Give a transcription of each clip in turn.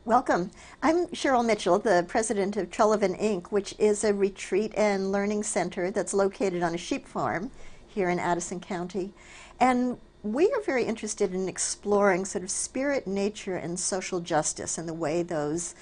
Welcome. I'm Cheryl Mitchell, the president of Trellivan Inc., which is a retreat and learning center that's located on a sheep farm here in Addison County. And we are very interested in exploring sort of spirit, nature, and social justice and the way those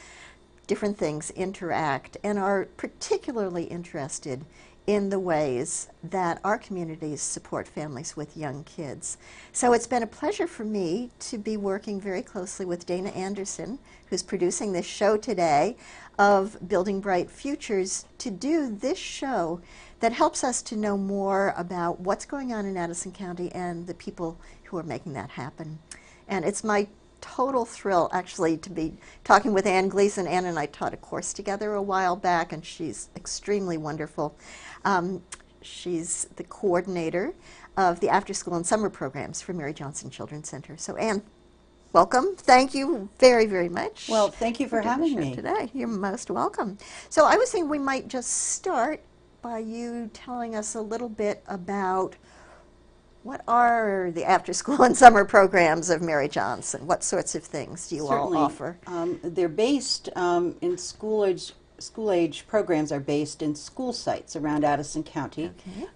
different things interact, and are particularly interested in the ways that our communities support families with young kids. So it's been a pleasure for me to be working very closely with Dana Anderson, who's producing this show today of Building Bright Futures, to do this show that helps us to know more about what's going on in Addison County and the people who are making that happen. And it's my total thrill, actually, to be talking with Ann Gleason. Ann and I taught a course together a while back, and she's extremely wonderful. She's the coordinator of the after-school and summer programs for Mary Johnson Children's Center. So, Ann, welcome. Thank you very, very much. Well, thank you for having me today. You're most welcome. So I was thinking we might just start by you telling us a little bit about what are the after-school and summer programs of Mary Johnson? What sorts of things do you all offer? They're based in school-age programs are based in school sites around Addison County.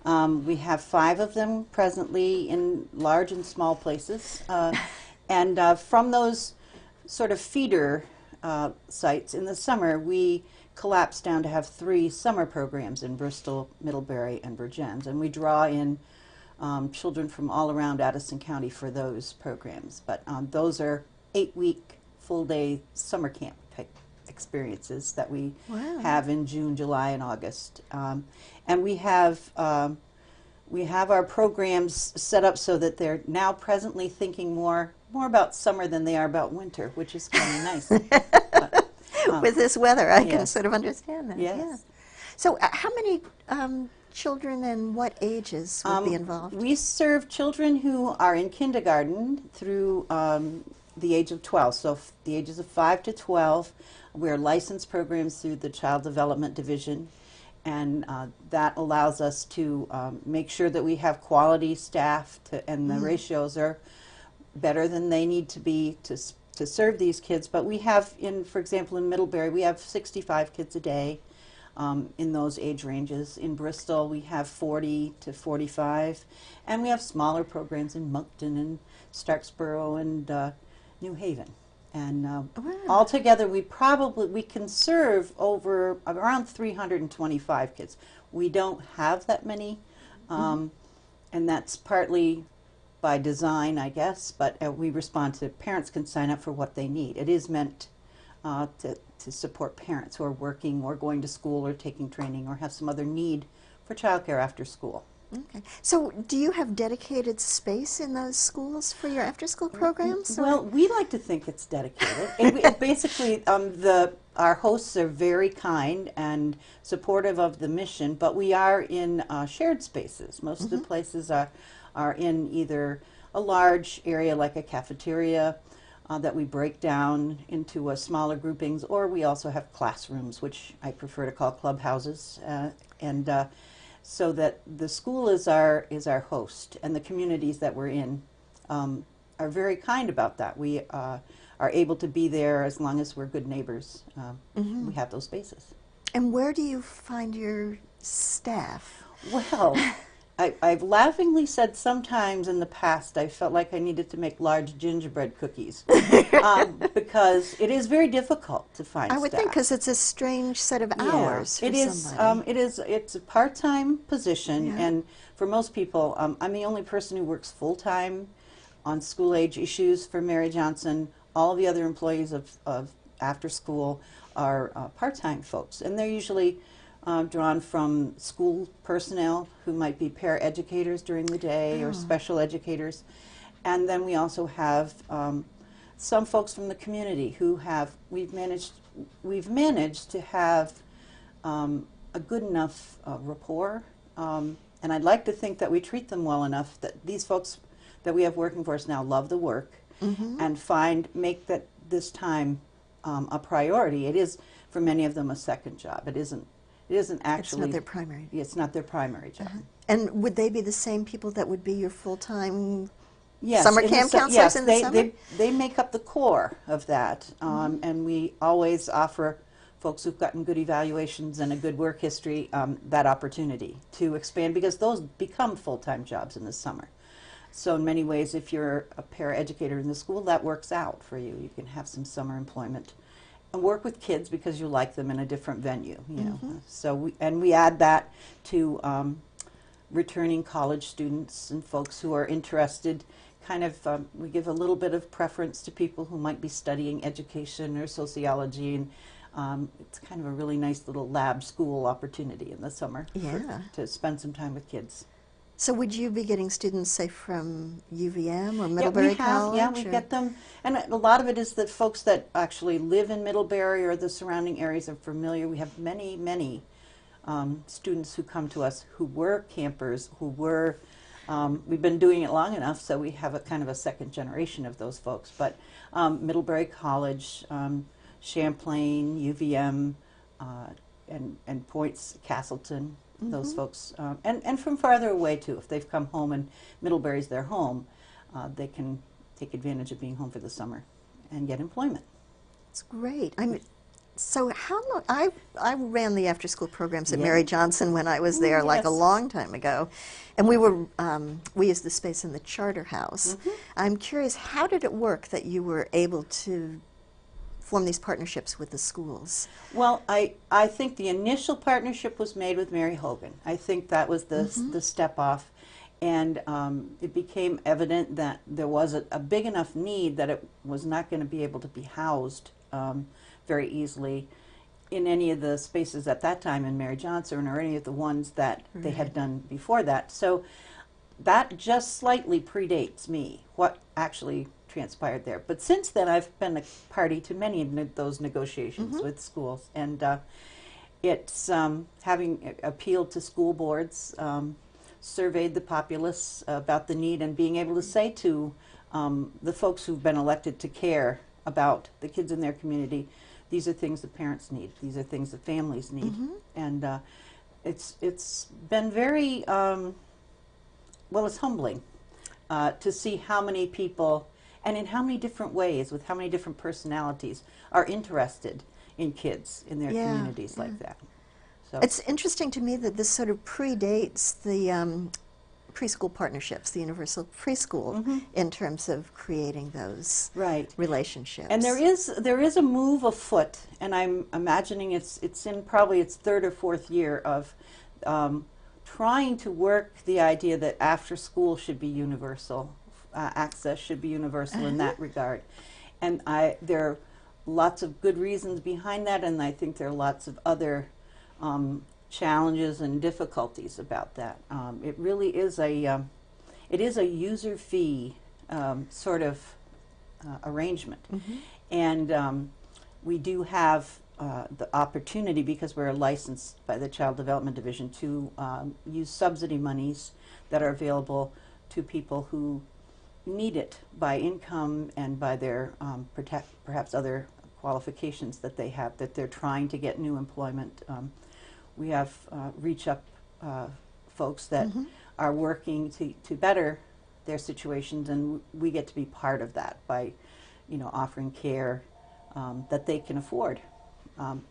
Okay. We have 5 of them presently in large and small places. And from those sort of feeder sites in the summer, we collapse down to have 3 summer programs in Bristol, Middlebury, and Vergennes. And we draw in children from all around Addison County for those programs. But those are 8-week, full-day summer camp type experiences that we have in June, July, and August. And we have our programs set up so that they're now presently thinking more about summer than they are about winter, which is kind of nice. But, with this weather, I can sort of understand that. Yes. Yeah. So how many children and what ages would be involved? We serve children who are in kindergarten through the age of 12. So the ages of 5 to 12, we're licensed programs through the Child Development Division, and that allows us to make sure that we have quality staff and the ratios are better than they need to be to serve these kids. But we have, for example, in Middlebury, we have 65 kids a day in those age ranges. In Bristol, we have 40 to 45, and we have smaller programs in Moncton and Starksboro and New Haven. And altogether, we can serve around 325 kids. We don't have that many, and that's partly by design, I guess, but we respond to parents can sign up for what they need. It is meant to support parents who are working or going to school or taking training or have some other need for childcare after school. Okay. So do you have dedicated space in those schools for your after-school programs? Well, we like to think it's dedicated. Basically, our hosts are very kind and supportive of the mission, but we are in shared spaces. Most of the places are in either a large area like a cafeteria that we break down into smaller groupings, or we also have classrooms, which I prefer to call clubhouses, and so that the school is our host, and the communities that we're in are very kind about that. We are able to be there as long as we're good neighbors. We have those spaces. And where do you find your staff? Well, I've laughingly said sometimes in the past I felt like I needed to make large gingerbread cookies because it is very difficult to find I would staff. think because it's a strange set of hours for it is. somebody. It's a part-time position, and for most people, I'm the only person who works full-time on school-age issues for Mary Johnson. All the other employees of after school are part-time folks, and they're usually drawn from school personnel who might be paraeducators during the day or special educators. And then we also have some folks from the community who we've managed to have a good enough rapport. And I'd like to think that we treat them well enough that these folks that we have working for us now love the work and make this time a priority. It is, for many of them, a second job. It isn't actually. It's not their primary. It's not their primary job. And would they be the same people that would be your full-time Yes, summer in the camp su- counselors yes, in the summer? they make up the core of that, and we always offer folks who've gotten good evaluations and a good work history that opportunity to expand because those become full-time jobs in the summer. So in many ways, if you're a paraeducator in the school, that works out for you. You can have some summer employment and work with kids because you like them in a different venue. You know, so we add that to returning college students and folks who are interested. Kind of, we give a little bit of preference to people who might be studying education or sociology, and it's kind of a really nice little lab school opportunity in the summer to spend some time with kids. So would you be getting students, say, from UVM or Yeah, Middlebury College? Yeah, we get them, and a lot of it is that folks that actually live in Middlebury or the surrounding areas are familiar. We have many, many students who come to us who were campers, who were, we've been doing it long enough, so we have a kind of a second generation of those folks. But Middlebury College, Champlain, UVM, and Points, Castleton, those folks, and from farther away too. If they've come home and Middlebury's their home, they can take advantage of being home for the summer and get employment. It's great. I mean, so how long? I ran the after-school programs at Yeah. Mary Johnson when I was there, like a yes. long time ago, and we used the space in the charter house. I'm curious, how did it work that you were able to form these partnerships with the schools? Well, I think the initial partnership was made with Mary Hogan. I think that was the step off, and it became evident that there was a big enough need that it was not going to be able to be housed very easily in any of the spaces at that time in Mary Johnson or any of the ones that they had done before that. So that just slightly predates me, what actually transpired there. But since then, I've been a party to many of those negotiations with schools, and it's having appealed to school boards, surveyed the populace about the need, and being able to say to the folks who've been elected to care about the kids in their community, these are things the parents need, these are things the families need, and it's been very well, it's humbling to see how many people and in how many different ways, with how many different personalities, are interested in kids in their communities like that. So It's interesting to me that this sort of predates the preschool partnerships, the universal preschool, in terms of creating those relationships. And there is a move afoot, and I'm imagining it's in probably its third or fourth year of trying to work the idea that after school should be universal. Access should be universal in that regard, and there are lots of good reasons behind that, and I think there are lots of other challenges and difficulties about that. It really is a user fee sort of arrangement, and we do have the opportunity, because we're licensed by the Child Development Division, to use subsidy monies that are available to people who need it by income and by their perhaps other qualifications that they have, that they're trying to get new employment. We have reach up folks that are working to better their situations, and we get to be part of that by, offering care that they can afford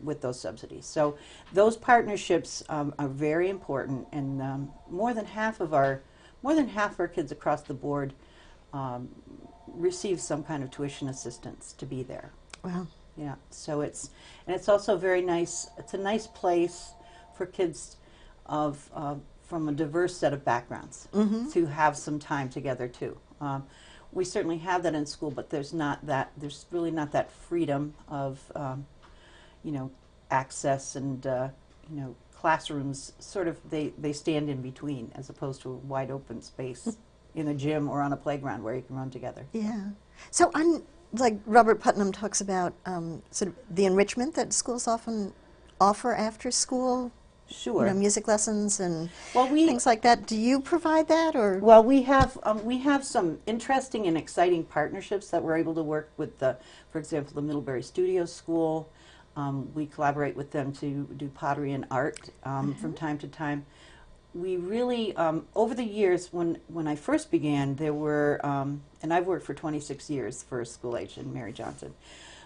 with those subsidies. So those partnerships are very important, and more than half of our kids across the board receive some kind of tuition assistance to be there. Wow. Yeah, so it's also very nice. It's a nice place for kids from a diverse set of backgrounds to have some time together too. We certainly have that in school, but there's really not that freedom of access, and classrooms sort of they stand in between, as opposed to a wide open space in a gym or on a playground where you can run together. Yeah. So like Robert Putnam talks about sort of the enrichment that schools often offer after school. Sure. Music lessons and things like that. Do you provide that, or? Well, we have some interesting and exciting partnerships that we're able to work with for example, the Middlebury Studio School. We collaborate with them to do pottery and art from time to time. we really, over the years, when I first began, there were, and I've worked for 26 years for school age in Mary Johnson.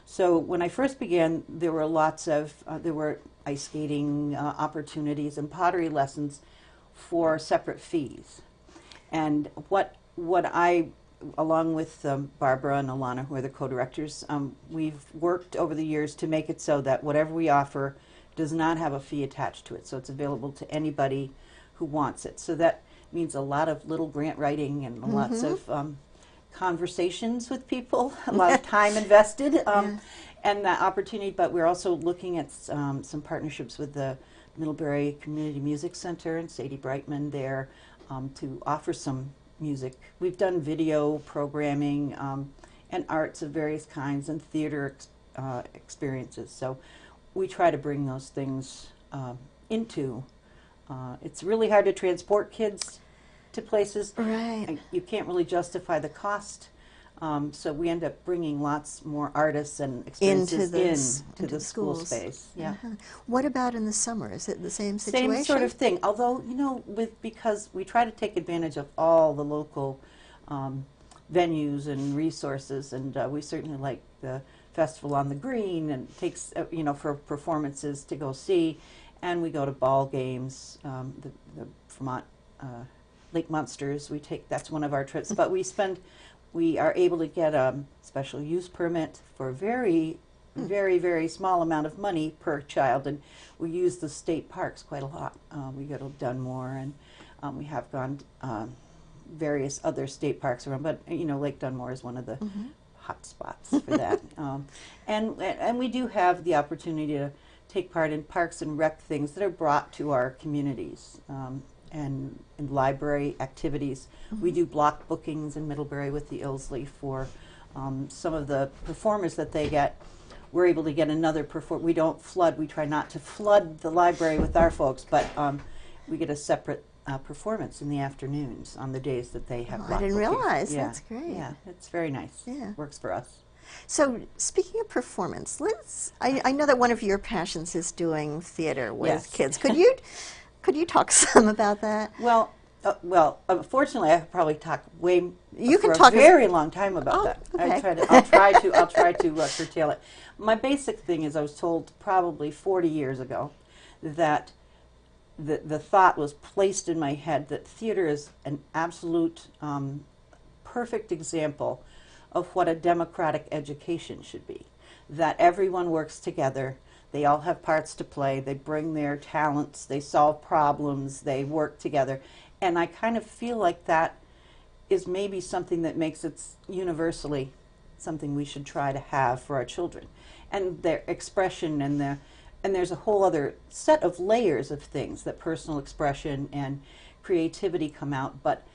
So when I first began, there were lots of, there were ice skating opportunities and pottery lessons for separate fees. And what I, along with Barbara and Alana, who are the co-directors, we've worked over the years to make it so that whatever we offer does not have a fee attached to it. So it's available to anybody who wants it. So that means a lot of little grant writing and lots of conversations with people, a lot of time invested, and that opportunity. But we're also looking at some partnerships with the Middlebury Community Music Center and Sadie Brightman there to offer some music. We've done video programming and arts of various kinds and theater experiences. So we try to bring those things into. It's really hard to transport kids to places. Right. You can't really justify the cost. So we end up bringing lots more artists and experiences into the school schools. space. Yeah. What about in the summer? Is it the same situation? Same sort of thing. Although, you know, because we try to take advantage of all the local venues and resources, and we certainly like the Festival on the Green, and takes you know, for performances to go see, and we go to ball games. The Vermont Lake Monsters, that's one of our trips. But we are able to get a special use permit for a very, very small amount of money per child, and we use the state parks quite a lot. We go to Dunmore, and we have gone various other state parks around, but you know, Lake Dunmore is one of the hot spots for that. And we do have the opportunity to take part in parks and rec things that are brought to our communities. And in library activities. We do block bookings in Middlebury with the Ilsley for some of the performers that they get. We're able to get another we don't flood, we try not to flood the library with our folks, but we get a separate performance in the afternoons on the days that they have block I didn't bookings. realize. Yeah. That's great. Yeah, it's very nice. Yeah. Works for us. So, speaking of performance, I know that one of your passions is doing theater with Yes. kids. Could you talk some about that? Well, unfortunately, I could probably talk You for can talk a very long time about Oh, that. okay. I'll try to curtail it. My basic thing is, I was told probably 40 years ago that the thought was placed in my head that theater is an absolute perfect example of what a democratic education should be. That everyone works together. They all have parts to play. They bring their talents. They solve problems. They work together. And I kind of feel like that is maybe something that makes it universally something we should try to have for our children. And their expression and there's a whole other set of layers of things that personal expression and creativity come out. But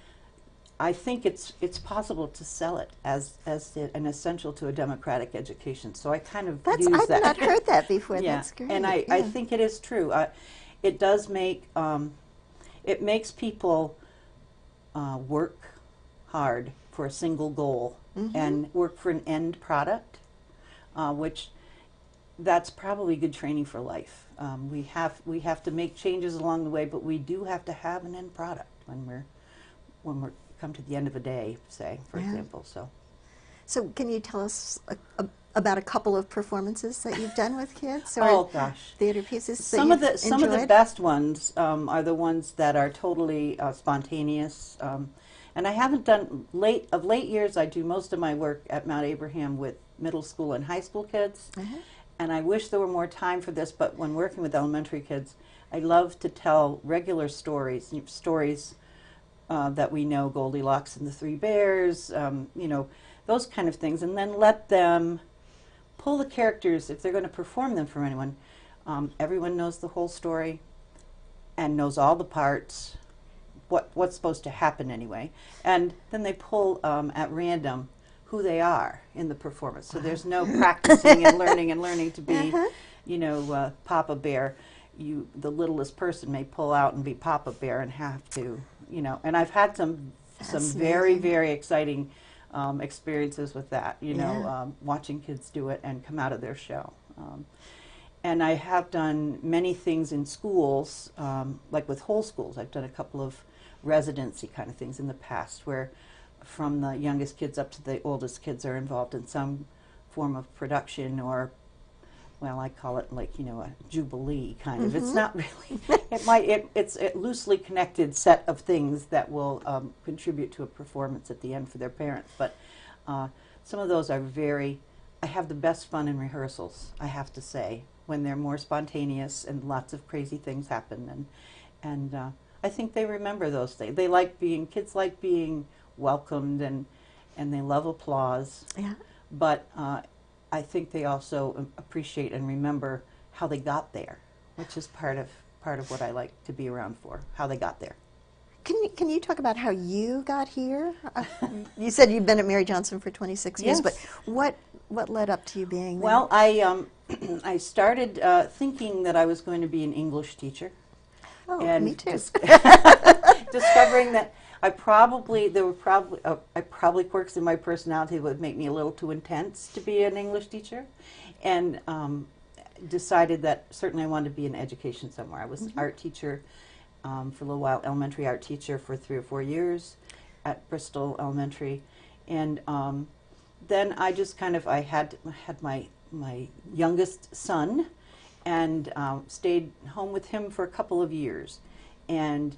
I think it's possible to sell it as an essential to a democratic education. So I kind of use that. I've not heard that before. Yeah. That's great. And I think it is true. It does make it makes people work hard for a single goal and work for an end product, which that's probably good training for life. We have to make changes along the way, but we do have to have an end product when we're come to the end of a day, say, for example. So can you tell us about a couple of performances that you've done with kids, or Oh gosh, theater pieces some of the best ones are the ones that are totally spontaneous. And I haven't done late years. I do most of my work at Mount Abraham with middle school and high school kids. And I wish there were more time for this, but when working with elementary kids, I love to tell regular stories that we know, Goldilocks and the Three Bears, you know, those kind of things, and then let them pull the characters if they're going to perform them for anyone. Everyone knows the whole story and knows all the parts, what's supposed to happen anyway, and then they pull at random who they are in the performance. So there's no practicing and learning to be, you know, Papa Bear. The littlest person may pull out and be Papa Bear and have to, you know. And I've had some very, very exciting experiences with that, you know, watching kids do it and come out of their shell. And I have done many things in schools, like with whole schools. I've done a couple of residency kind of things in the past where from the youngest kids up to the oldest kids are involved in some form of production or, well, I call it like, a jubilee kind of. It's not really, it's a loosely connected set of things that will contribute to a performance at the end for their parents. But some of those are I have the best fun in rehearsals, I have to say, when they're more spontaneous and lots of crazy things happen. And I think they remember those things. Kids like being welcomed and they love applause. Yeah. But I think they also appreciate and remember how they got there, which is part of what I like to be around for, how they got there. Can you talk about how you got here? You said you've been at Mary Johnson for 26 years, Yes. but what led up to you being there? Well, I started thinking that I was going to be an English teacher. Oh, and me too. Discovering that I probably quirks in my personality that would make me a little too intense to be an English teacher, and decided that certainly I wanted to be in education somewhere. I was an art teacher for a little while, elementary art teacher for 3 or 4 years at Bristol Elementary, and then I just I had my youngest son, and stayed home with him for a couple of years, and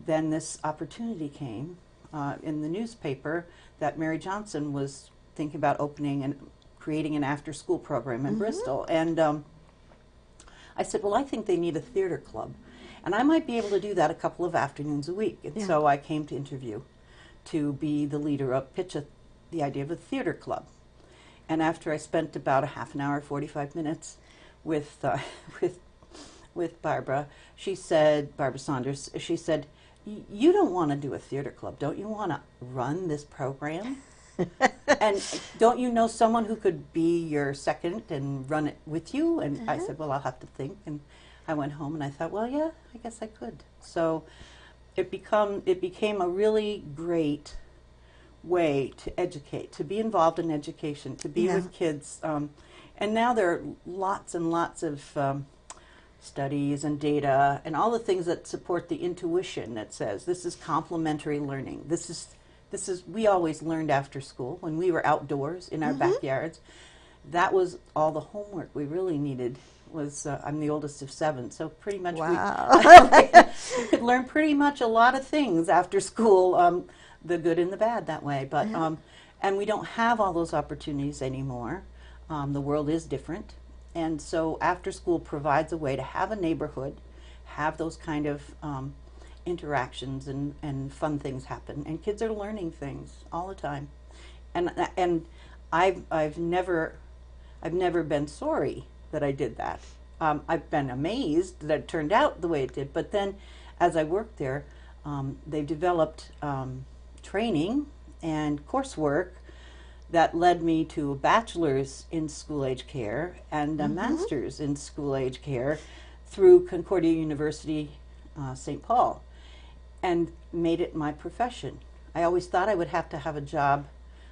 then this opportunity came in the newspaper that Mary Johnson was thinking about opening and creating an after-school program in Bristol. And I said, well, I think they need a theater club. And I might be able to do that a couple of afternoons a week. And so I came to interview to be the leader of the idea of a theater club. And after I spent about a half an hour, 45 minutes with Barbara, Barbara Saunders, she said, you don't want to do a theater club. Don't you want to run this program? And don't you know someone who could be your second and run it with you? And I said, well, I'll have to think. And I went home and I thought, well, yeah, I guess I could. So it became a really great way to educate, to be involved in education, to be with kids. And now there are lots and lots of studies and data and all the things that support the intuition that says this is complementary learning. This is we always learned after school when we were outdoors in our backyards. That was all the homework we really needed. I'm the oldest of 7, so pretty much we could learn pretty much a lot of things after school, the good and the bad that way. But and we don't have all those opportunities anymore. The world is different. And so after school provides a way to have a neighborhood, have those kind of interactions and fun things happen. And kids are learning things all the time. And I've never been sorry that I did that. I've been amazed that it turned out the way it did. But then as I worked there, they've developed training and coursework that led me to a bachelor's in school-age care and a master's in school-age care through Concordia University, St. Paul, and made it my profession. I always thought I would have to have a job.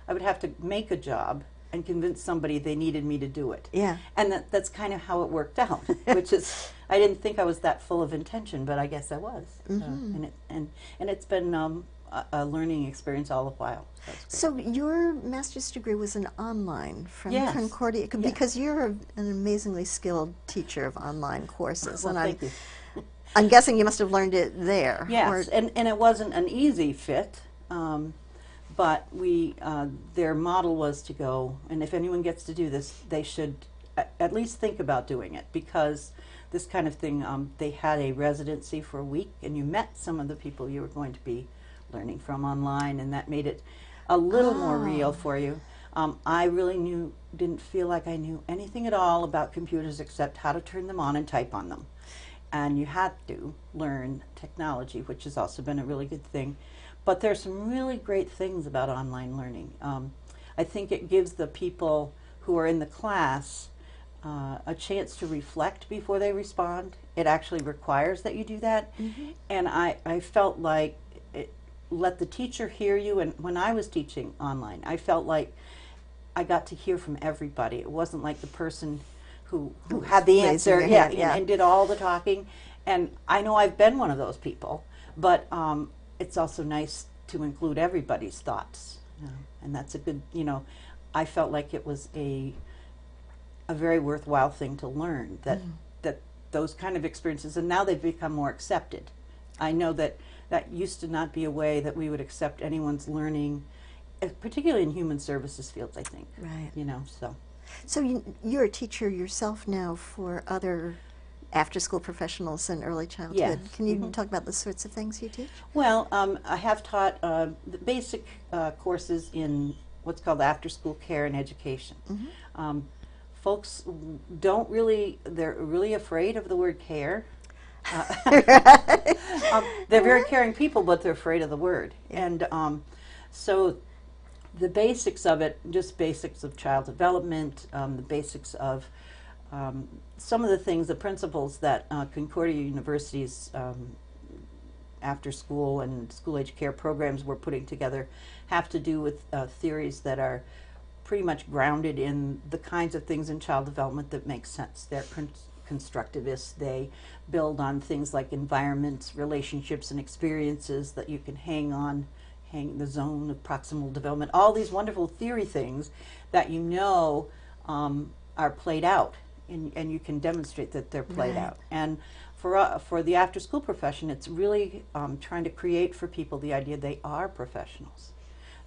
I would have to make a job and convince somebody they needed me to do it. Yeah. And that's kind of how it worked out, which is, I didn't think I was that full of intention, but I guess I was. And it's been a learning experience all the while. So your master's degree was an online from Yes. Concordia, because you're an amazingly skilled teacher of online courses. Well, and thank you. I'm guessing you must have learned it there. Yes, and it wasn't an easy fit, but their model was to go, and if anyone gets to do this, they should at least think about doing it, because this kind of thing, they had a residency for a week, and you met some of the people you were going to be learning from online, and that made it a little more real for you. I really didn't feel like I knew anything at all about computers except how to turn them on and type on them. And you had to learn technology, which has also been a really good thing. But there's some really great things about online learning. I think it gives the people who are in the class a chance to reflect before they respond. It actually requires that you do that. And I felt like let the teacher hear you. And when I was teaching online, I felt like I got to hear from everybody. It wasn't like the person who had the raising answer, their yeah, hand, yeah. and did all the talking. And I know I've been one of those people, but it's also nice to include everybody's thoughts, and that's a good, I felt like it was a very worthwhile thing to learn, that that those kind of experiences, and now they've become more accepted. I know that used to not be a way that we would accept anyone's learning, particularly in human services fields, I think. Right. So. So you're a teacher yourself now for other after-school professionals in early childhood. Yes. Can you talk about the sorts of things you teach? Well, I have taught the basic courses in what's called after-school care and education. Folks don't really, they're really afraid of the word care. They're very caring people, but they're afraid of the word. And so the basics of it, just basics of child development, the basics of some of the things, the principles that Concordia University's after school and school age care programs we're putting together have to do with theories that are pretty much grounded in the kinds of things in child development that make sense. They're constructivists. They build on things like environments, relationships, and experiences that you can hang the zone of proximal development, all these wonderful theory things that are played out, and you can demonstrate that they're played Right. out. And for the after-school profession, it's really trying to create for people the idea they are professionals,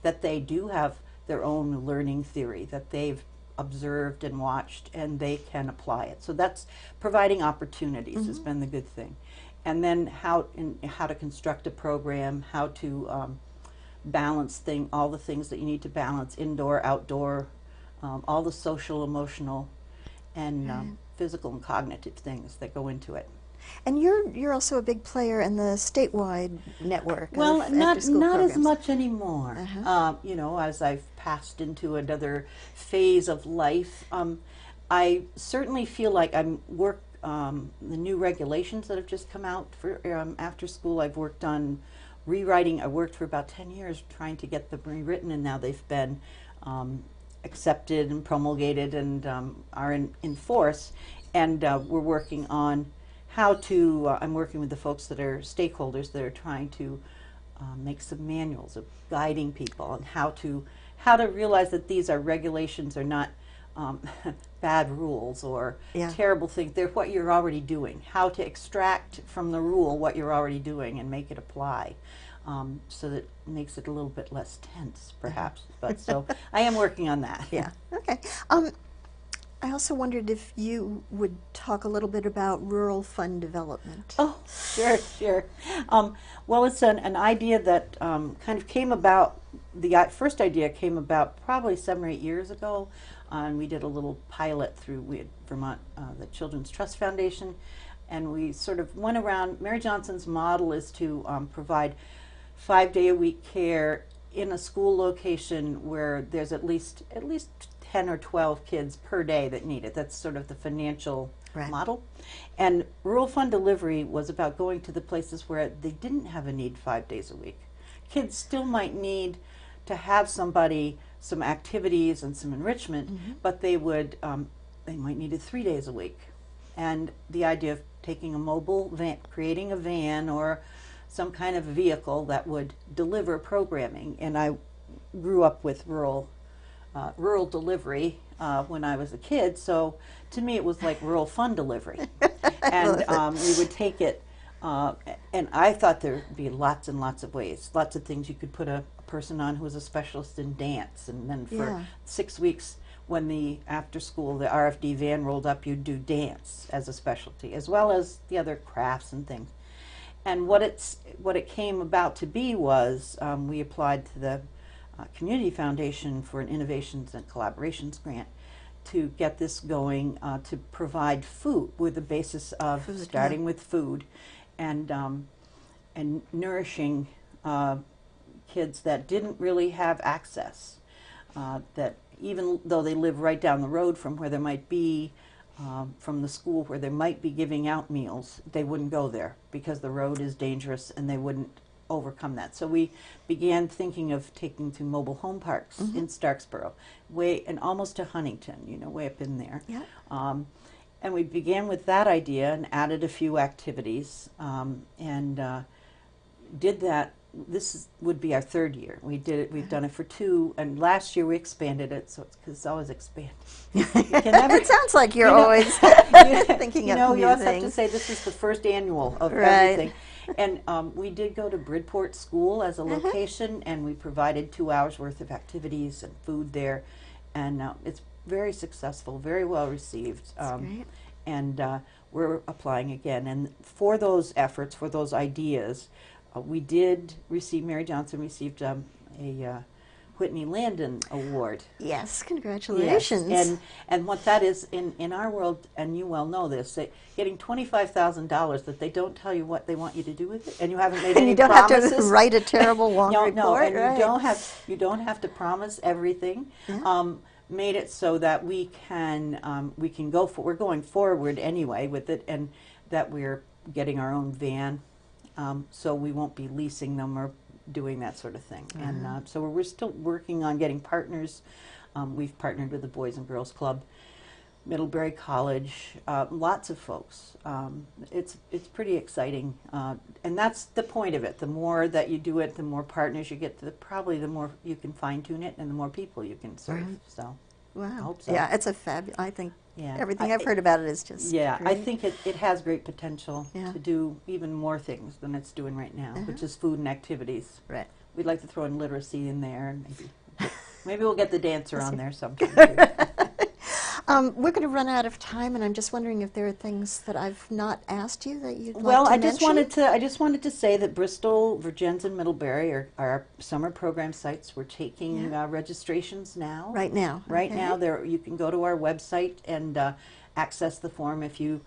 that they do have their own learning theory, that they've observed and watched, and they can apply it. So that's providing opportunities has been the good thing. And then how to construct a program, how to balance all the things that you need to balance, indoor, outdoor, all the social, emotional, and physical and cognitive things that go into it. And you're also a big player in the statewide network. Well, of not after-school as programs. much anymore. As I've passed into another phase of life, I certainly feel like the new regulations that have just come out for after school. I've worked on rewriting. I worked for about 10 years trying to get them rewritten, and now they've been accepted and promulgated and are in force. And we're working on how to, I'm working with the folks that are stakeholders that are trying to make some manuals of guiding people on how to realize that these are regulations, are not bad rules or terrible things. They're what you're already doing. How to extract from the rule what you're already doing and make it apply, so that it makes it a little bit less tense, perhaps. But so I am working on that. Yeah. Okay. I also wondered if you would talk a little bit about rural fund development. Oh, sure. Well, it's an idea that kind of came about. The first idea came about probably 7 or 8 years ago, and we did a little pilot we had Vermont, the Children's Trust Foundation, and we sort of went around. Mary Johnson's model is to provide 5-day-a-week care in a school location where there's at least 10 or 12 kids per day that need it. That's sort of the financial model. And rural fund delivery was about going to the places where they didn't have a need 5 days a week. Kids still might need to have some activities and some enrichment, but they might need it 3 days a week. And the idea of taking a mobile van, creating a van or some kind of vehicle that would deliver programming. And I grew up with rural delivery when I was a kid, so to me it was like rural fund delivery. And we would take it, and I thought there would be lots and lots of ways, lots of things you could put a person on who was a specialist in dance, and then for 6 weeks when the after school, the RFD van rolled up, you'd do dance as a specialty, as well as the other crafts and things. And what it came about to be was we applied to the Community Foundation for an Innovations and Collaborations grant to get this going, to provide food with the basis of starting with food and nourishing kids that didn't really have access, that even though they live right down the road from where there might be from the school where they might be giving out meals, they wouldn't go there because the road is dangerous and they wouldn't overcome that. So we began thinking of taking to mobile home parks in Starksboro, and almost to Huntington, way up in there. Yeah. And we began with that idea and added a few activities, and did that. Would be our third year. We did it. We've done it for 2, and last year we expanded it. So it's always expanding. It sounds like you're always thinking you of know, new you always have things. to say this is the first annual of Right. everything. And we did go to Bridport School as a location, and we provided 2 hours worth of activities and food there, and it's very successful, very well received. That's great. And we're applying again. And for those efforts, for those ideas, we did receive, Mary Johnson received a Whitney Landon Award. Yes, congratulations. Yes. And what that is in our world, and you well know this, getting $25,000 that they don't tell you what they want you to do with it, and you haven't made And any you don't promises. have to write a terrible long no, report. no, and right. you don't have to promise everything. Yeah. Made it so that we can go for, we're going forward anyway with it, and that we're getting our own van, so we won't be leasing them or doing that sort of thing. And so we're still working on getting partners. We've partnered with the Boys and Girls Club, Middlebury College, lots of folks. It's pretty exciting, and that's the point of it. The more that you do it, the more partners you get. Probably the more you can fine tune it, and the more people you can serve. Right. So, Wow. I hope so. Yeah, it's a I think Yeah, everything I've heard about it is just yeah. great. I think it has great potential Yeah. to do even more things than it's doing right now, which is food and activities. Right. We'd like to throw in literacy in there, and maybe we'll get the dancer on there sometime too. We're going to run out of time, and I'm just wondering if there are things that I've not asked you that you'd Well, like to I just mention? wanted to say that Bristol, Virgins, and Middlebury are our summer program sites. We're taking registrations now. Right now. Right okay. now, there you can go to our website and access the form. If you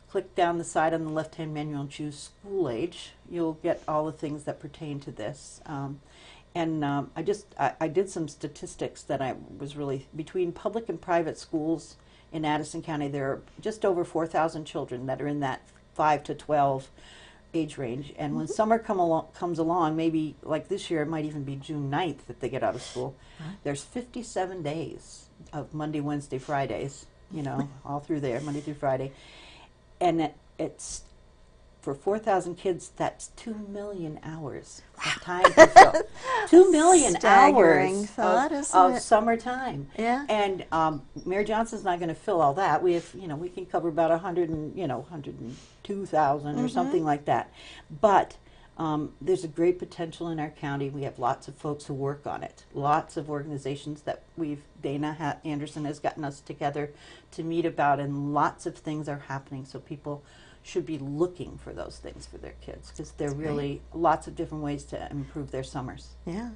click down the side on the left-hand menu and choose school age, you'll get all the things that pertain to this. I did some statistics that I was really, between public and private schools in Addison County, there are just over 4,000 children that are in that 5 to 12 age range. And when summer comes along, maybe like this year, it might even be June 9th that they get out of school. There's 57 days of Monday, Wednesday, Fridays, all through there, Monday through Friday. And it's, for 4,000 kids, that's 2 million hours of time to fill. 2 million Staggering hours thought, of isn't it? summertime. Yeah. And Mary Johnson's not going to fill all that. We have, we can cover about 102,000 or something like that. But there's a great potential in our county. We have lots of folks who work on it. Lots of organizations that Dana Anderson has gotten us together to meet about, and lots of things are happening. So people should be looking for those things for their kids, because they're really lots of different ways to improve their summers. Yeah.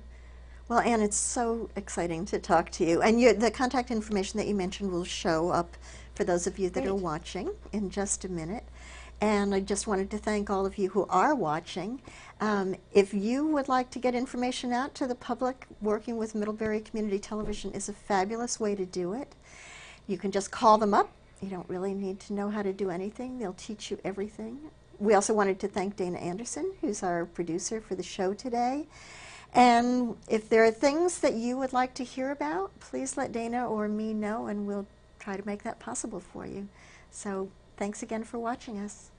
Well, Anne, it's so exciting to talk to you. And the contact information that you mentioned will show up for those of you that are watching in just a minute. And I just wanted to thank all of you who are watching. If you would like to get information out to the public, working with Middlebury Community Television is a fabulous way to do it. You can just call them up. You don't really need to know how to do anything. They'll teach you everything. We also wanted to thank Dana Anderson, who's our producer for the show today. And if there are things that you would like to hear about, please let Dana or me know, and we'll try to make that possible for you. So thanks again for watching us.